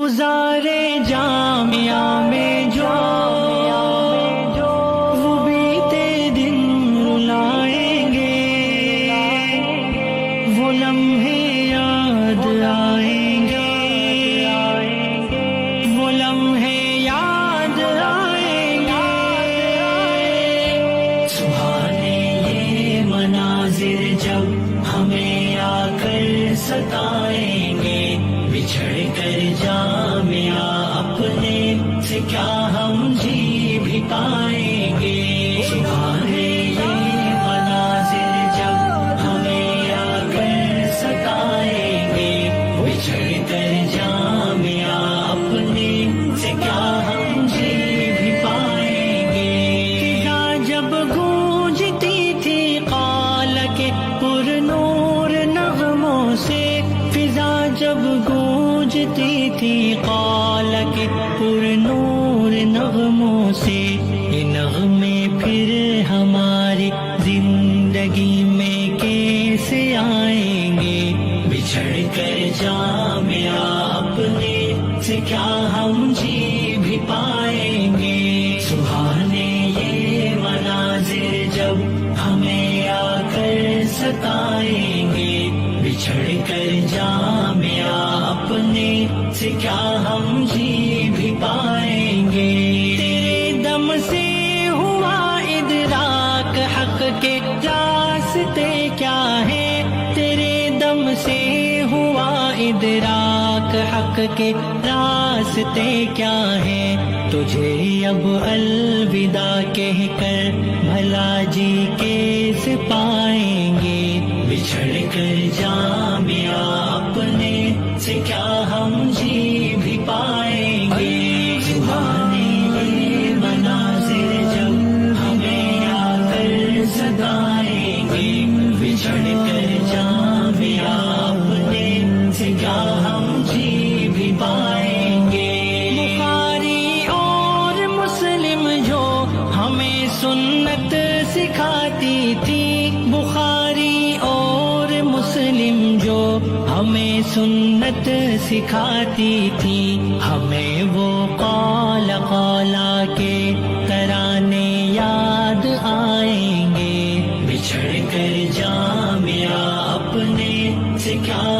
گزارے جامعہ میں جو وہ بیتے دن رلائیں گے، وہ لمحے یاد آئیں گے، وہ لمحے یاد آئیں گے۔ سبحانے یہ مناظر جب ہمیں آ کر ستائیں گے، بچھڑ کر جامعہ اپنے سے کیا ہم جی بھی پائیں گے۔ سبحانے یہ مناظر جب ہمیں آ کر ستائیں گے، بچھڑ کر جامعہ اپنے سے کیا ہم جی بھی پائیں گے۔ فضا جب گونجتی تھی قال کے پر نور نغموں سے، فضا جب گونجتی تھی قال کے پر نور نغموں سے، یہ نغمے پھر ہماری زندگی میں کیسے آئیں گے؟ بچھڑ کر جامعہ اپنے سے کیا ہم جی بھی پائیں گے۔ سبحانے یہ مناظر جب ہمیں آ کر ستائیں گے، بچھڑ کر جامعہ اپنے سے کیا ہم جی بھی پائیں گے۔ تیرے دم سے ہوا ادراک حق کے راستے کیا ہے، تیرے دم سے ہوا ادراک حق کے راستے کیا ہے۔ تجھے اب الوداع کہہ کر بھلا جی کیسے پائیں گے؟ بچھڑ کر جامعہ اپنے سے کیا ہم جی بھی پائیں گے۔ سبحانے یہ مناظر جب ہمیں آ کر ستائیں گے، بچھڑ کر جامعہ اپنے سے کیا ہم جی بھی پائیں گے۔ بخاری اور مسلم جو ہمیں سنت سکھاتی تھی، بخاری اور مسلم جو ہمیں سنت سکھاتی تھی، ہمیں وہ قال قالا کے ترانے یاد آئیں گے۔ بچھڑ کر جامعہ اپنے سے کیا